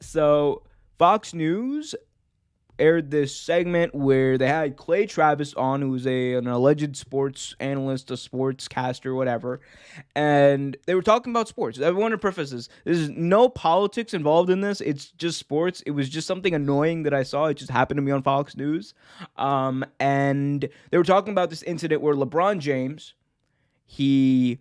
So Fox News aired this segment where they had Clay Travis on, who's an alleged sports analyst, a sportscaster, whatever, and they were talking about sports. I want to preface this. There's no politics involved in this. It's just sports. It was just something annoying that I saw. It just happened to me on Fox News. And they were talking about this incident where LeBron James, he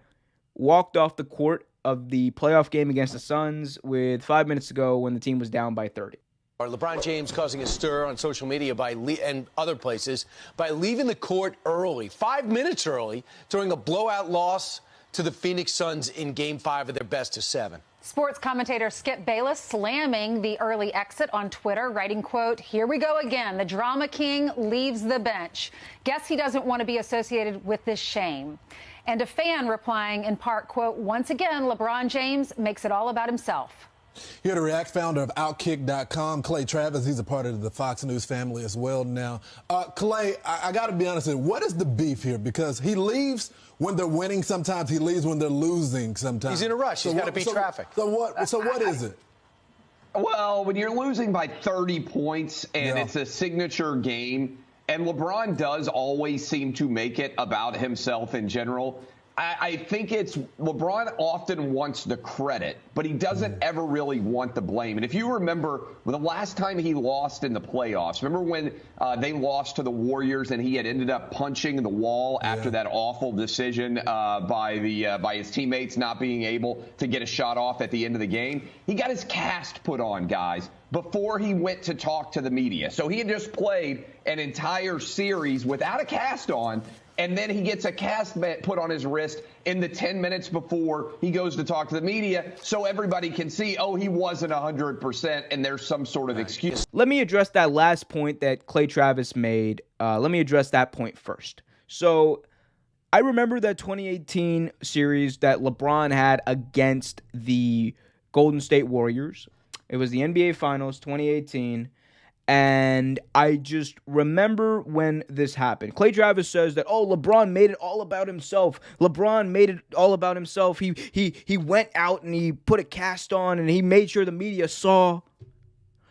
walked off the court of the playoff game against the Suns with 5 minutes to go when the team was down by 30. LeBron James causing a stir on social media and other places by leaving the court early, 5 minutes early, during a blowout loss to the Phoenix Suns in Game 5 of their best-of-7. Sports commentator Skip Bayless slamming the early exit on Twitter, writing, quote, "Here we go again. The drama king leaves the bench. Guess he doesn't want to be associated with this shame." And a fan replying in part, quote, "Once again, LeBron James makes it all about himself." Here to react, founder of Outkick.com, Clay Travis. He's a part of the Fox News family as well now. Clay, I got to be honest with you. What is the beef here? Because he leaves when they're winning sometimes. He leaves when they're losing sometimes. He's in a rush. He's got to beat traffic. So what is it? Well, when you're losing by 30 points and it's a signature game, and LeBron does always seem to make it about himself in general, I think it's LeBron often wants the credit, but he doesn't ever really want the blame. And if you remember the last time he lost in the playoffs, remember when they lost to the Warriors and he had ended up punching the wall after that awful decision by his teammates not being able to get a shot off at the end of the game? He got his cast put on, guys, before he went to talk to the media. So he had just played an entire series without a cast on. And then he gets a cast put on his wrist in the 10 minutes before he goes to talk to the media so everybody can see, oh, he wasn't 100% and there's some sort of excuse. Let me address that last point that Clay Travis made. Let me address that point first. So I remember that 2018 series that LeBron had against the Golden State Warriors. It was the NBA Finals 2018. And I just remember when this happened. Clay Travis says that, oh, LeBron made it all about himself. LeBron made it all about himself. He went out and he put a cast on and he made sure the media saw.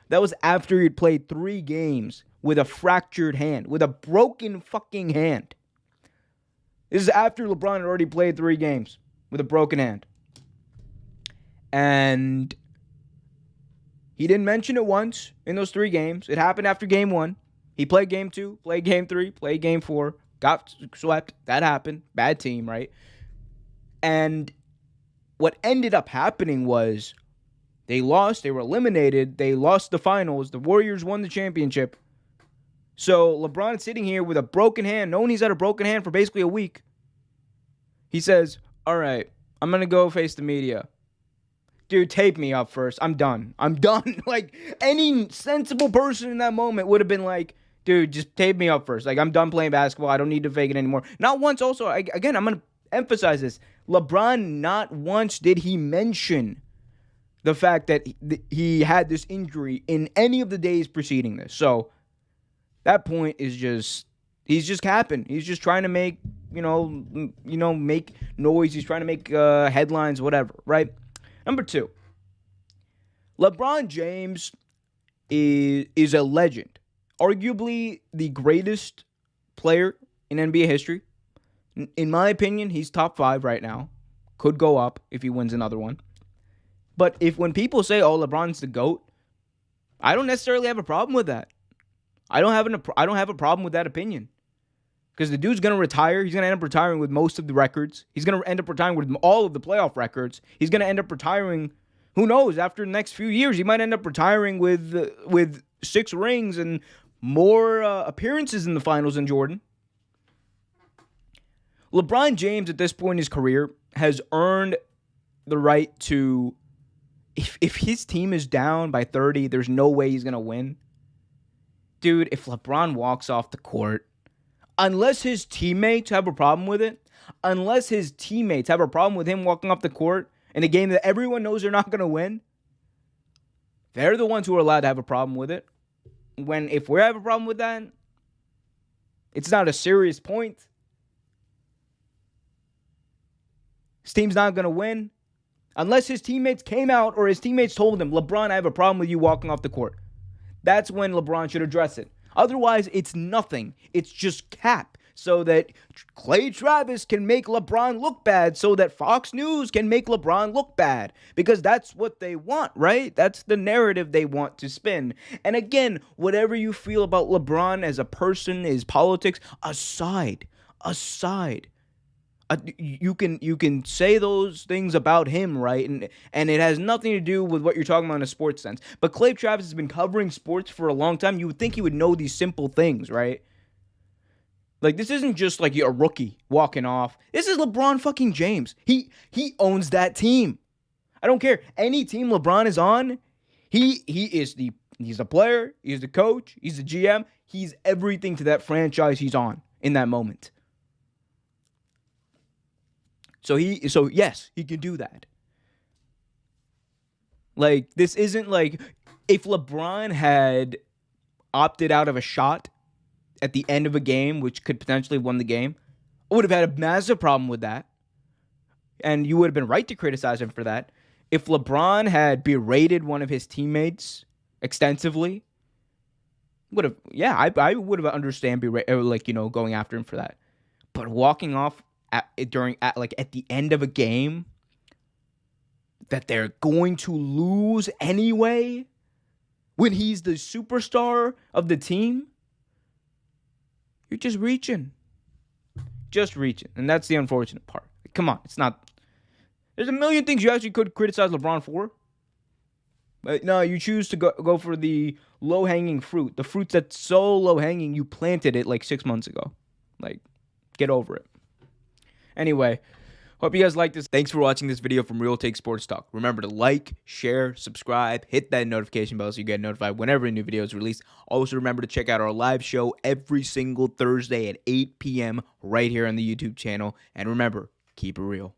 That was after he'd played 3 games with a fractured hand, with a broken fucking hand. This is after LeBron had already played 3 games with a broken hand. And he didn't mention it once in those 3 games. It happened after game 1. He played game 2, played game 3, played game 4, got swept. That happened. Bad team, right? And what ended up happening was they lost. They were eliminated. They lost the finals. The Warriors won the championship. So LeBron sitting here with a broken hand, knowing he's had a broken hand for basically a week. He says, all right, I'm going to go face the media. Dude, tape me up first. I'm done. Like, any sensible person in that moment would have been like, dude, just tape me up first. Like, I'm done playing basketball. I don't need to fake it anymore. Not once also. Again, I'm going to emphasize this. LeBron, not once did he mention the fact that he had this injury in any of the days preceding this. So, that point is just, he's just capping. He's just trying to make, make noise. He's trying to make headlines, whatever, right? Number 2, LeBron James is a legend. Arguably the greatest player in NBA history. In my opinion, he's top 5 right now. Could go up if he wins another one. But when people say, oh, LeBron's the GOAT, I don't necessarily have a problem with that. I don't have a problem with that opinion. Because the dude's going to retire. He's going to end up retiring with most of the records. He's going to end up retiring with all of the playoff records. He's going to end up retiring, who knows, after the next few years. He might end up retiring with 6 rings and more appearances in the finals than Jordan. LeBron James, at this point in his career, has earned the right to, if his team is down by 30, there's no way he's going to win. Dude, if LeBron walks off the court, unless his teammates have a problem with it, unless his teammates have a problem with him walking off the court in a game that everyone knows they're not going to win, they're the ones who are allowed to have a problem with it. If we have a problem with that, it's not a serious point. His team's not going to win. Unless his teammates came out or his teammates told him, LeBron, I have a problem with you walking off the court. That's when LeBron should address it. Otherwise, it's nothing. It's just cap so that Clay Travis can make LeBron look bad, so that Fox News can make LeBron look bad. Because that's what they want, right? That's the narrative they want to spin. And again, whatever you feel about LeBron as a person, his politics, aside. You can say those things about him, right? And it has nothing to do with what you're talking about in a sports sense. But Clay Travis has been covering sports for a long time. You would think he would know these simple things, right? Like, this isn't just like a rookie walking off. This is LeBron fucking James. He owns that team. I don't care. Any team LeBron is on, he's the player, he's the coach, he's the GM, he's everything to that franchise he's on in that moment. So yes, he can do that. Like, this isn't like if LeBron had opted out of a shot at the end of a game, which could potentially have won the game, I would have had a massive problem with that. And you would have been right to criticize him for that. If LeBron had berated one of his teammates extensively, I would have understand going after him for that. But walking off at the end of a game that they're going to lose anyway when he's the superstar of the team, you're just reaching. And that's the unfortunate part. Come on, it's not. There's a million things you actually could criticize LeBron for. But no, you choose to go for the low-hanging fruit. The fruit that's so low-hanging, you planted it like 6 months ago. Like, get over it. Anyway, hope you guys like this. Thanks for watching this video from Real Take Sports Talk. Remember to like, share, subscribe, hit that notification bell so you get notified whenever a new video is released. Also, remember to check out our live show every single Thursday at 8 p.m. right here on the YouTube channel. And remember, keep it real.